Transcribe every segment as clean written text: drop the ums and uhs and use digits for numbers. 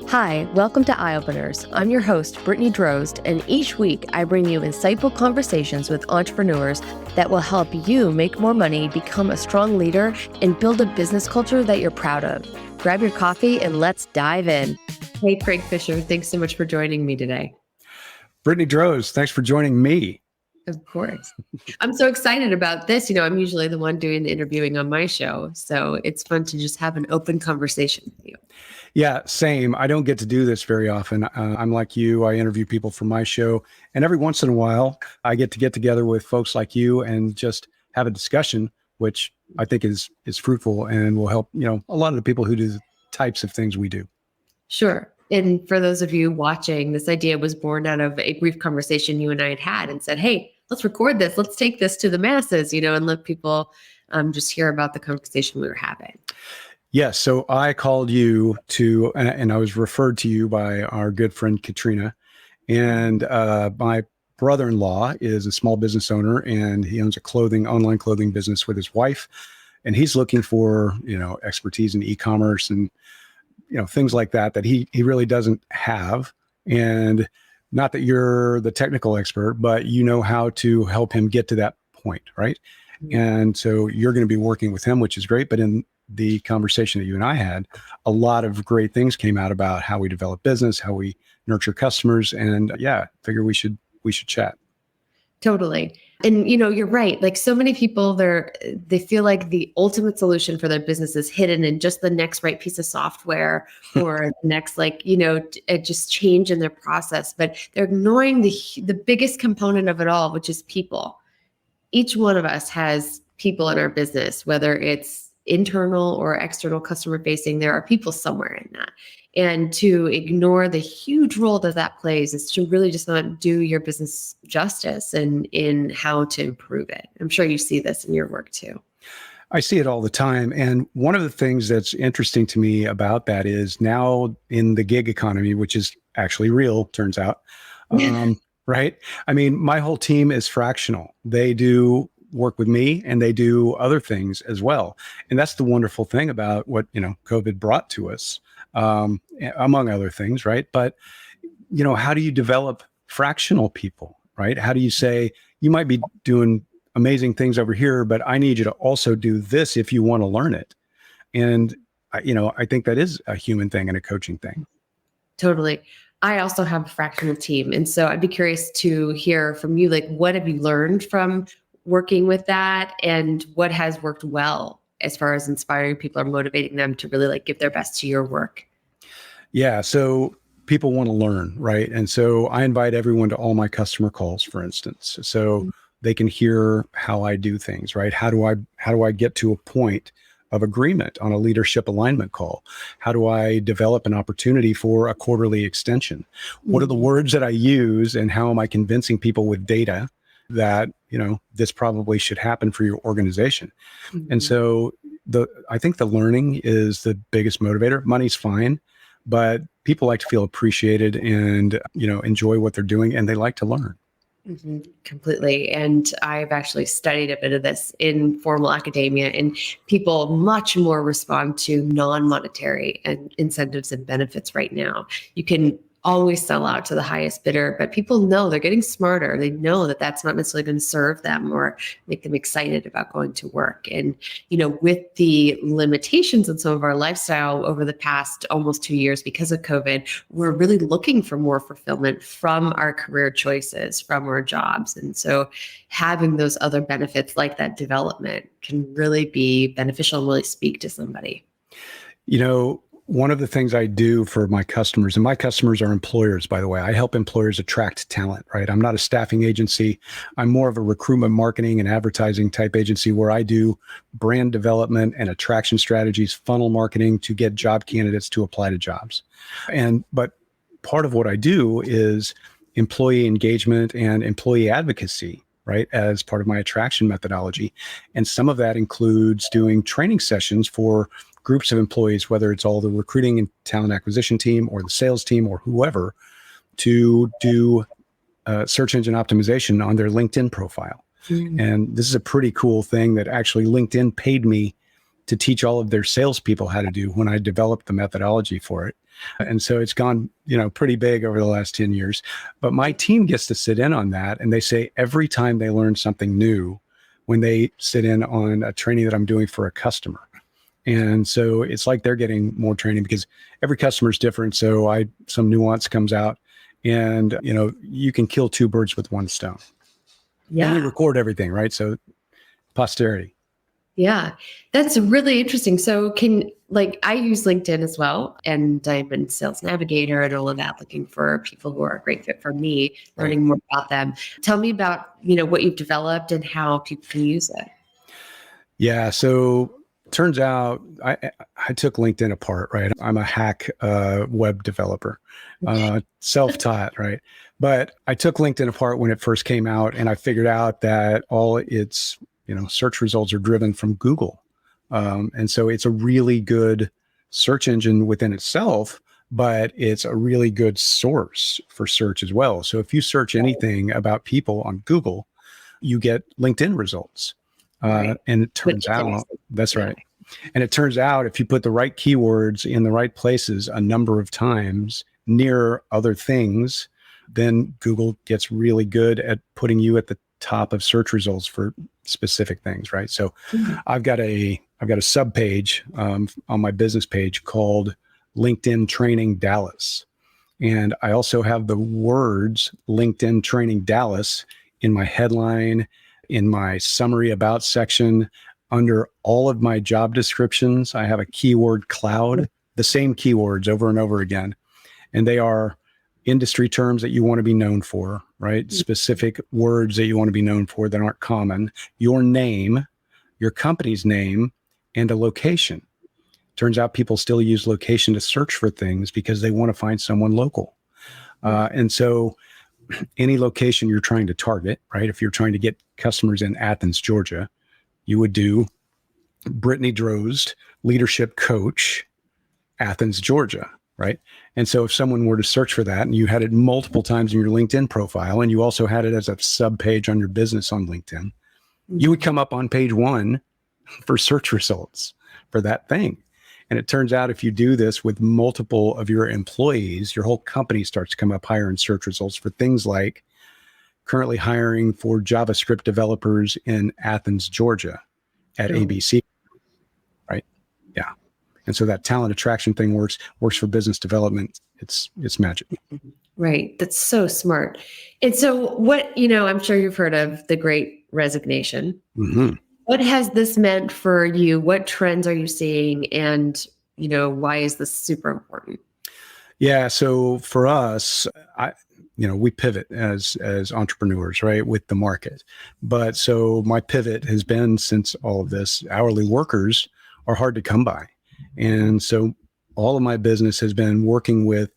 Hi, welcome to Eye Openers. I'm your host, Brittany Drozd, and each week I bring you insightful conversations with entrepreneurs that will help you make more money, become a strong leader, and build a business culture that you're proud of. Grab your coffee and let's dive in. Hey, Craig Fisher, thanks so much for joining me today. Brittany Drozd, thanks for joining me. Of course. I'm so excited about this. I'm usually the one doing the interviewing on my show, so it's fun to just have an open conversation with you. Yeah, same. I don't get to do this very often. I'm like you. I interview people for my show. And every once in a while, I get together with folks like you and just have a discussion, which I think is fruitful and will help, a lot of the people who do the types of things we do. Sure. And for those of you watching, this idea was born out of a brief conversation you and I had and said, hey, let's record this. Let's take this to the masses, and let people just hear about the conversation we were having. Yes. So I called you and I was referred to you by our good friend, Katrina. And my brother-in-law is a small business owner, and he owns a online clothing business with his wife. And he's looking for, expertise in e-commerce and, things like that he really doesn't have. And not that you're the technical expert, but you know how to help him get to that point, right? Mm-hmm. And so you're going to be working with him, which is great. But in the conversation that you and I had, a lot of great things came out about how we develop business, how we nurture customers. And figure we should chat. Totally. And you're right. Like so many people, they feel like the ultimate solution for their business is hidden in just the next right piece of software or next, just change in their process. But they're ignoring the biggest component of it all, which is people. Each one of us has people in our business, whether it's internal or external customer facing, there are people somewhere in that. And to ignore the huge role that plays is to really just not do your business justice and in how to improve it. I'm sure you see this in your work too. I see it all the time. And one of the things that's interesting to me about that is now in the gig economy, which is actually real, turns out, right? I mean, my whole team is fractional. They do work with me and they do other things as well. And that's the wonderful thing about what, COVID brought to us, among other things, right? But, how do you develop fractional people, right? How do you say, you might be doing amazing things over here, but I need you to also do this if you want to learn it. And, I think that is a human thing and a coaching thing. Totally. I also have a fractional team. And so I'd be curious to hear from you, what have you learned from working with that, and what has worked well as far as inspiring people or motivating them to really give their best to your work? Yeah. So people want to learn, right? And so I invite everyone to all my customer calls, for instance, so they can hear how I do things, right? How do I get to a point of agreement on a leadership alignment call? How do I develop an opportunity for a quarterly extension? What are the words that I use, and how am I convincing people with data that, this probably should happen for your organization? Mm-hmm. And so I think the learning is the biggest motivator. Money's fine, but people like to feel appreciated and, enjoy what they're doing, and they like to learn. Mm-hmm. Completely. And I've actually studied a bit of this in formal academia, and people much more respond to non-monetary and incentives and benefits right now. You can always sell out to the highest bidder, but people know they're getting smarter. They know that that's not necessarily going to serve them or make them excited about going to work. And, with the limitations in some of our lifestyle over the past almost 2 years because of COVID, we're really looking for more fulfillment from our career choices, from our jobs. And so having those other benefits like that development can really be beneficial and really speak to somebody. One of the things I do for my customers, and my customers are employers, by the way, I help employers attract talent, right? I'm not a staffing agency. I'm more of a recruitment, marketing, and advertising type agency where I do brand development and attraction strategies, funnel marketing to get job candidates to apply to jobs. But part of what I do is employee engagement and employee advocacy, right, as part of my attraction methodology. And some of that includes doing training sessions for groups of employees, whether it's all the recruiting and talent acquisition team or the sales team or whoever, to do search engine optimization on their LinkedIn profile. Mm-hmm. And this is a pretty cool thing that actually LinkedIn paid me to teach all of their salespeople how to do when I developed the methodology for it. And so it's gone, pretty big over the last 10 years. But my team gets to sit in on that. And they say every time they learn something new, when they sit in on a training that I'm doing for a customer. And so it's like they're getting more training because every customer is different. So some nuance comes out, and you can kill two birds with one stone. Yeah. And we record everything, right? So posterity. Yeah, that's really interesting. So I use LinkedIn as well, and I'm in Sales Navigator and all of that, looking for people who are a great fit for me, learning more about them. Tell me about, what you've developed and how people can use it. Yeah. So turns out I took LinkedIn apart, right? I'm a hack web developer, self-taught, right? But I took LinkedIn apart when it first came out, and I figured out that all its search results are driven from Google. And so it's a really good search engine within itself, but it's a really good source for search as well. So if you search anything about people on Google, you get LinkedIn results. And it turns out, that's right. And it turns out if you put the right keywords in the right places a number of times near other things, then Google gets really good at putting you at the top of search results for specific things, right? So I've got a sub page on my business page called LinkedIn Training Dallas. And I also have the words LinkedIn Training Dallas in my headline, in my summary about section, under all of my job descriptions. I have a keyword cloud, the same keywords over and over again. And they are industry terms that you want to be known for, right? Specific words that you want to be known for that aren't common, your name, your company's name, and a location. Turns out people still use location to search for things because they want to find someone local. And so any location you're trying to target, right? If you're trying to get customers in Athens, Georgia, you would do Brittany Drozd, leadership coach, Athens, Georgia, right? And so if someone were to search for that and you had it multiple times in your LinkedIn profile, and you also had it as a sub page on your business on LinkedIn, you would come up on page 1 for search results for that thing. And it turns out if you do this with multiple of your employees, your whole company starts to come up higher in search results for things like currently hiring for JavaScript developers in Athens, Georgia at ABC, right? Yeah. And so that talent attraction thing works for business development. It's magic. Right. That's so smart. And so what, I'm sure you've heard of the Great Resignation. Mm-hmm. What has this meant for you? What trends are you seeing? And, why is this super important? Yeah. So for us, we pivot as entrepreneurs, right, with the market. But so my pivot has been, since all of this, hourly workers are hard to come by. And so all of my business has been working with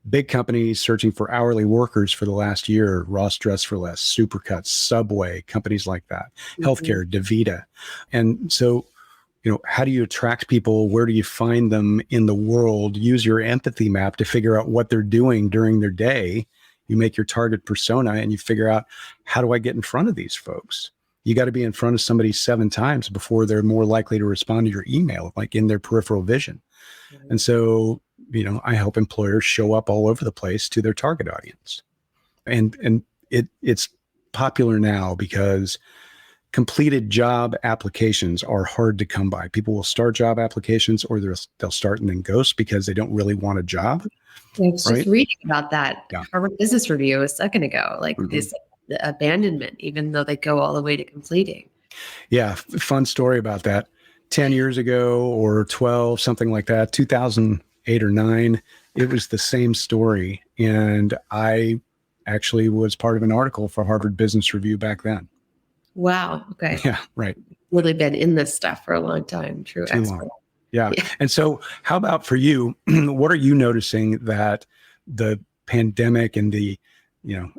big companies searching for hourly workers for the last year. Ross Dress for Less, Supercuts, Subway, companies like that, healthcare, DaVita. And so, how do you attract people? Where do you find them in the world? Use your empathy map to figure out what they're doing during their day. You make your target persona and you figure out, how do I get in front of these folks? You got to be in front of somebody 7 times before they're more likely to respond to your email, like in their peripheral vision. And so, I help employers show up all over the place to their target audience. And it's popular now because completed job applications are hard to come by. People will start job applications, or they'll start and then ghost because they don't really want a job. I was just reading about that Harvard Business Review a second ago, this abandonment, even though they go all the way to completing. Yeah. Fun story about that. 10 years ago or 12, something like that, 2008 or 9, it was the same story. And I actually was part of an article for Harvard Business Review back then. Wow. Okay. Yeah. Right. Really been in this stuff for a long time. True. Too long. Yeah. And so how about for you, what are you noticing that the pandemic and the,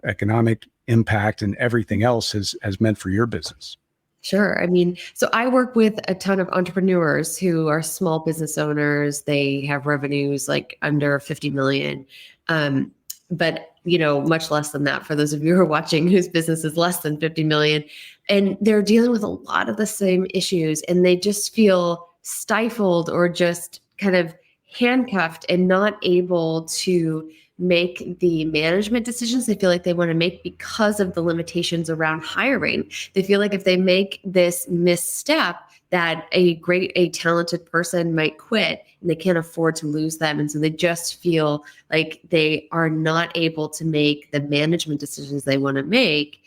economic impact and everything else has meant for your business? Sure. So I work with a ton of entrepreneurs who are small business owners. They have revenues like under 50 million. But, much less than that for those of you who are watching whose business is less than 50 million. And they're dealing with a lot of the same issues, and they just feel stifled or just kind of handcuffed and not able to make the management decisions they feel like they want to make because of the limitations around hiring. They feel like if they make this misstep, that a talented person might quit and they can't afford to lose them. And so they just feel like they are not able to make the management decisions they want to make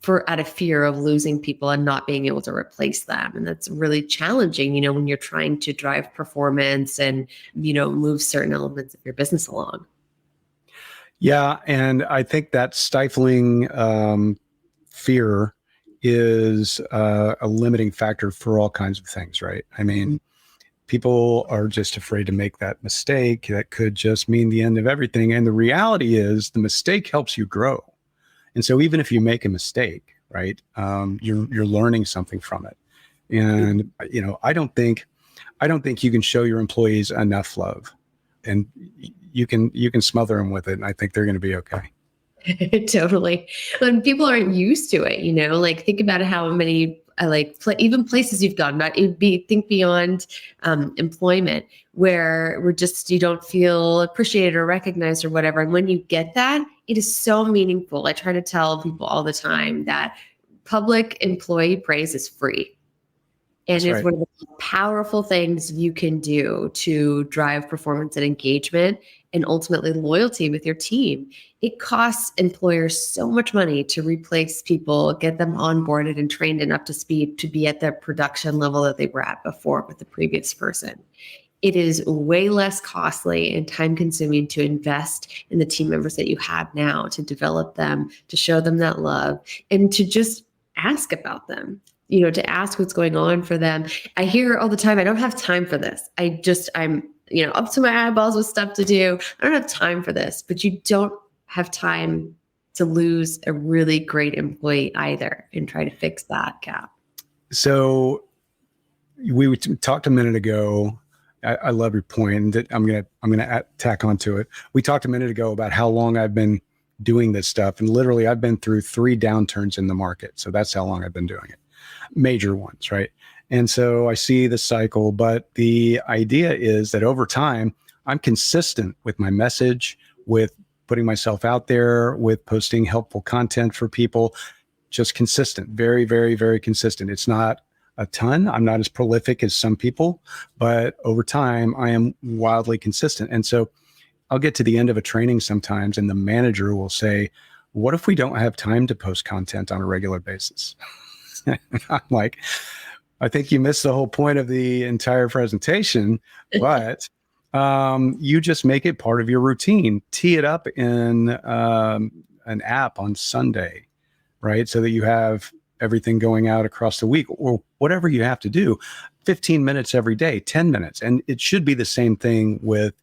for out of fear of losing people and not being able to replace them. And that's really challenging, when you're trying to drive performance and, move certain elements of your business along. Yeah. And I think that stifling fear is a limiting factor for all kinds of things, right? I mean, people are just afraid to make that mistake. That could just mean the end of everything. And the reality is the mistake helps you grow. And so even if you make a mistake, right, you're learning something from it. And, I don't think you can show your employees enough love, and you can smother them with it. And I think they're going to be okay. Totally. When people aren't used to it, like think about how many even places you've gone, think beyond employment, where you don't feel appreciated or recognized or whatever. And when you get that, it is so meaningful. I try to tell people all the time that public employee praise is free. And it's one of the most powerful things you can do to drive performance and engagement and ultimately loyalty with your team. It costs employers so much money to replace people, get them onboarded and trained and up to speed to be at the production level that they were at before with the previous person. It is way less costly and time consuming to invest in the team members that you have now, to develop them, to show them that love, and to just ask about them. To ask what's going on for them. I hear all the time, I don't have time for this. I'm up to my eyeballs with stuff to do. I don't have time for this, but you don't have time to lose a really great employee either, and try to fix that gap. So we talked a minute ago. I love your point, and I'm gonna tack onto it. We talked a minute ago about how long I've been doing this stuff, and literally I've been through 3 downturns in the market. So that's how long I've been doing it. Major ones, right? And so I see the cycle, but the idea is that over time, I'm consistent with my message, with putting myself out there, with posting helpful content for people, just consistent, very, very, very consistent. It's not a ton. I'm not as prolific as some people, but over time, I am wildly consistent. And so I'll get to the end of a training sometimes, and the manager will say, what if we don't have time to post content on a regular basis? I'm like, I think you missed the whole point of the entire presentation, but you just make it part of your routine. Tee it up in an app on Sunday, right? So that you have everything going out across the week, or whatever you have to do, 15 minutes every day, 10 minutes. And it should be the same thing with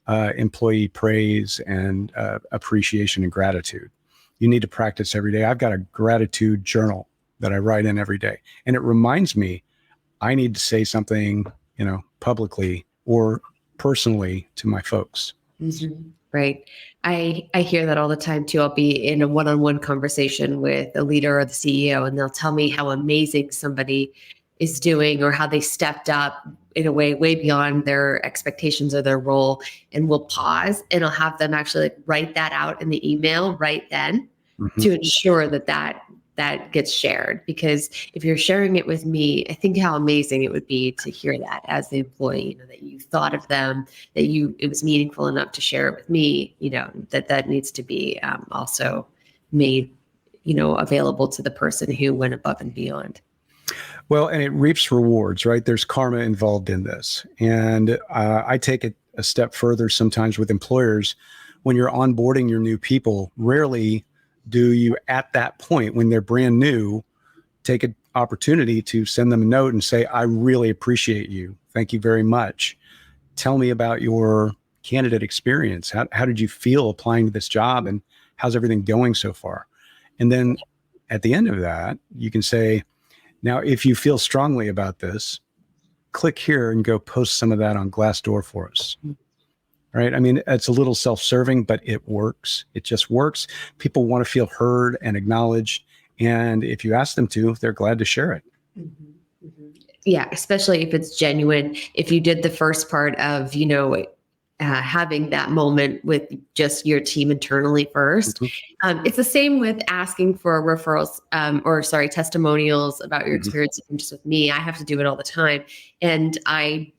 employee praise and appreciation and gratitude. You need to practice every day. I've got a gratitude journal that I write in every day. And it reminds me, I need to say something, publicly or personally to my folks. Mm-hmm. Right. I hear that all the time too. I'll be in a one-on-one conversation with a leader or the CEO, and they'll tell me how amazing somebody is doing or how they stepped up in a way beyond their expectations or their role. And we'll pause, and I'll have them actually write that out in the email right then to ensure that gets shared. Because if you're sharing it with me, I think how amazing it would be to hear that as the employee, that you thought of them, that it was meaningful enough to share it with me, that needs to be also made, available to the person who went above and beyond. Well, and it reaps rewards, right? There's karma involved in this. And I take it a step further sometimes with employers. When you're onboarding your new people, rarely do you, at that point, when they're brand new, take an opportunity to send them a note and say, I really appreciate you. Thank you very much. Tell me about your candidate experience. How did you feel applying to this job, and how's everything going so far? And then at the end of that, you can say, now, if you feel strongly about this, click here and go post some of that on Glassdoor for us. Right? I mean, it's a little self-serving, but it works. It just works. People want to feel heard and acknowledged. And if you ask them to, they're glad to share it. Mm-hmm. Mm-hmm. Yeah, especially if it's genuine. If you did the first part of, having that moment with just your team internally first. Mhm. It's the same with asking for referrals, testimonials about your Mhm. experience just with me. I have to do it all the time. And I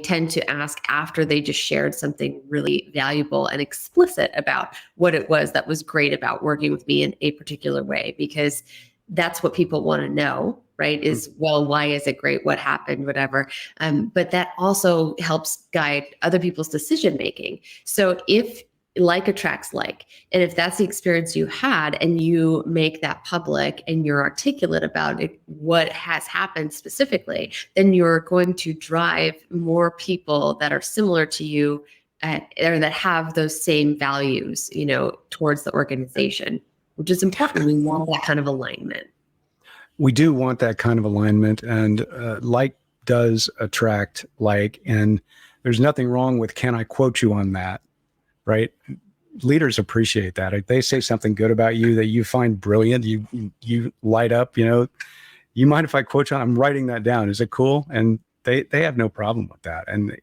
tend to ask after they just shared something really valuable and explicit about what it was that was great about working with me in a particular way, because that's what people want to know, right? Is, well, why is it great? What happened? Whatever. But that also helps guide other people's decision making. So if like attracts like, and if that's the experience you had and you make that public and you're articulate about it, what has happened specifically, then you're going to drive more people that are similar to you, or that have those same values, towards the organization, which is important. We want that kind of alignment. We do want that kind of alignment, and like does attract like, and there's nothing wrong with, can I quote you on that, right? Leaders appreciate that. If they say something good about you that you find brilliant, you light up, you mind if I quote you on, I'm writing that down. Is it cool? And they have no problem with that. And,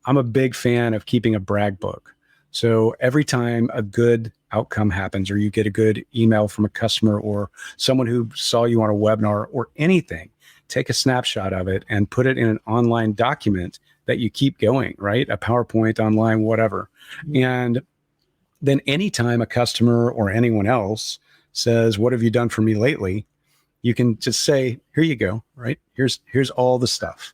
I'm a big fan of keeping a brag book. So every time a good outcome happens, or you get a good email from a customer or someone who saw you on a webinar or anything, take a snapshot of it and put it in an online document that you keep going, right? A PowerPoint, online, whatever. And then anytime a customer or anyone else says, what have you done for me lately? You can just say, here you go, right? Here's all the stuff.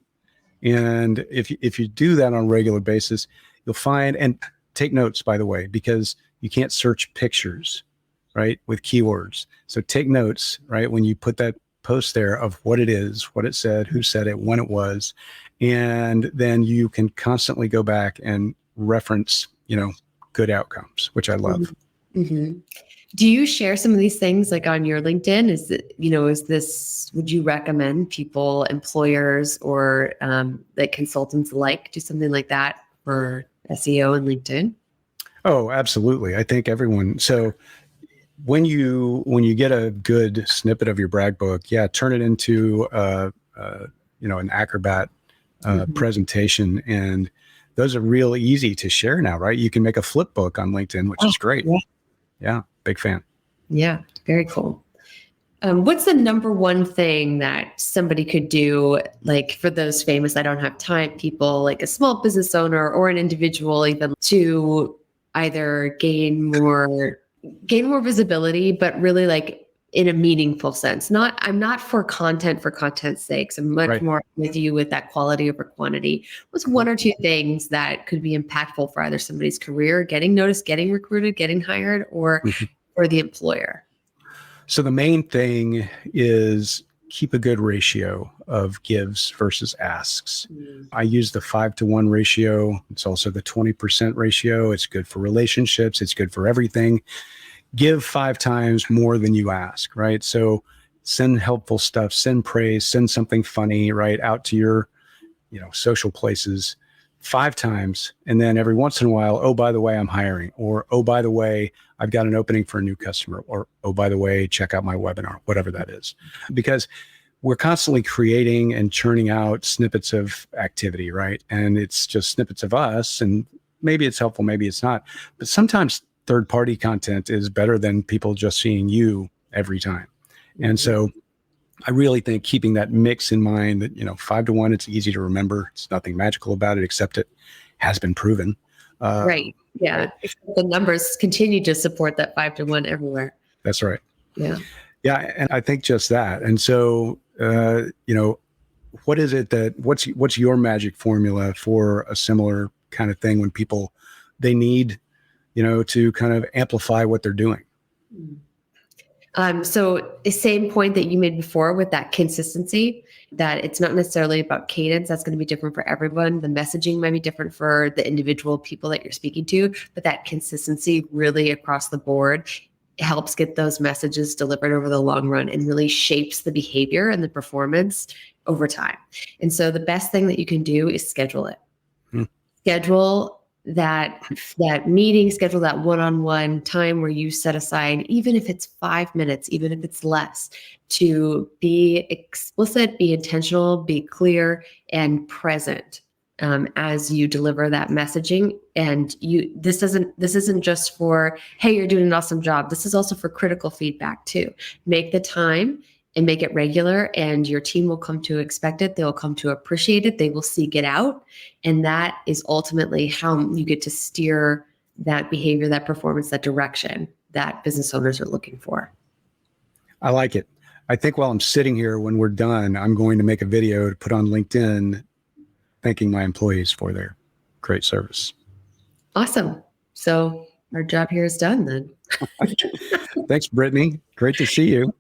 And if you do that on a regular basis, you'll find, and take notes, by the way, because you can't search pictures, right, with keywords. So take notes, right, when you put that post there of what it is, what it said, who said it, when it was, and then you can constantly go back and reference, good outcomes, which I love. Mm-hmm. Do you share some of these things like on your LinkedIn? Would you recommend people, employers, or like consultants alike do something like that for SEO and LinkedIn? Oh, absolutely. I think everyone. So when you get a good snippet of your brag book, turn it into an Acrobat presentation, and those are real easy to share now, right? You can make a Flipbook on LinkedIn, which is great. Yeah, big fan. Yeah, very cool. What's the number one thing that somebody could do, like for those famous I don't have time people, like a small business owner or an individual, even, to either gain more visibility, but really like in a meaningful sense? I'm not for content's sake. I'm much Right. more with you with that quality over quantity. What's one or two things that could be impactful for either somebody's career, getting noticed, getting recruited, getting hired, or for the employer? So the main thing is keep a good ratio of gives versus asks. I use the 5-to-1 ratio. It's also the 20% ratio. It's good for relationships. It's good for everything. Give 5 times more than you ask, right? So send helpful stuff, send praise, send something funny, right, out to your, social places 5 times. And then every once in a while, oh, by the way, I'm hiring, or, oh, by the way, I've got an opening for a new customer, or, oh, by the way, check out my webinar, whatever that is. Because we're constantly creating and churning out snippets of activity, right? And it's just snippets of us, and maybe it's helpful, maybe it's not. But sometimes third-party content is better than people just seeing you every time. And so I really think keeping that mix in mind, that, 5-to-1, it's easy to remember. It's nothing magical about it, except it has been proven. Right. Yeah. Right. Except the numbers continue to support that 5-to-1 everywhere. That's right. Yeah. Yeah. And I think just that. And so, what is it what's your magic formula for a similar kind of thing when people, they need, to kind of amplify what they're doing? So the same point that you made before with that consistency, that it's not necessarily about cadence. That's going to be different for everyone. The messaging might be different for the individual people that you're speaking to, but that consistency really across the board helps get those messages delivered over the long run and really shapes the behavior and the performance over time. And so the best thing that you can do is schedule it. Schedule that meeting, schedule that one-on-one time where you set aside, even if it's 5 minutes, even if it's less, to be explicit, be intentional, be clear, and present as you deliver that messaging. And this isn't just for, hey, you're doing an awesome job. This is also for critical feedback too. Make the time and make it regular, and your team will come to expect it. They'll come to appreciate it. They will seek it out. And that is ultimately how you get to steer that behavior, that performance, that direction that business owners are looking for. I like it. I think while I'm sitting here, when we're done, I'm going to make a video to put on LinkedIn thanking my employees for their great service. Awesome. So our job here is done then. Thanks, Brittany. Great to see you.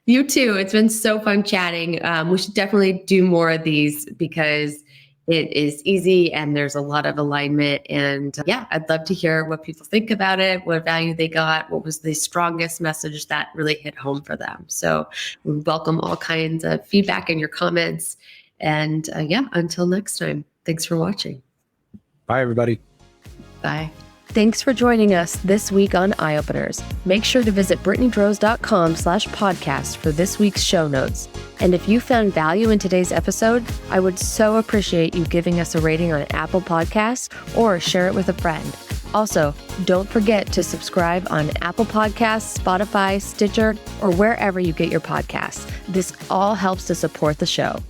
You too. It's been so fun chatting. We should definitely do more of these because it is easy and there's a lot of alignment. And yeah, I'd love to hear what people think about it, what value they got, what was the strongest message that really hit home for them. So we welcome all kinds of feedback in your comments. And yeah, until next time, thanks for watching. Bye, everybody. Bye. Thanks for joining us this week on Eye Openers. Make sure to visit brittanydraws.com/podcast for this week's show notes. And if you found value in today's episode, I would so appreciate you giving us a rating on Apple Podcasts or share it with a friend. Also, don't forget to subscribe on Apple Podcasts, Spotify, Stitcher, or wherever you get your podcasts. This all helps to support the show.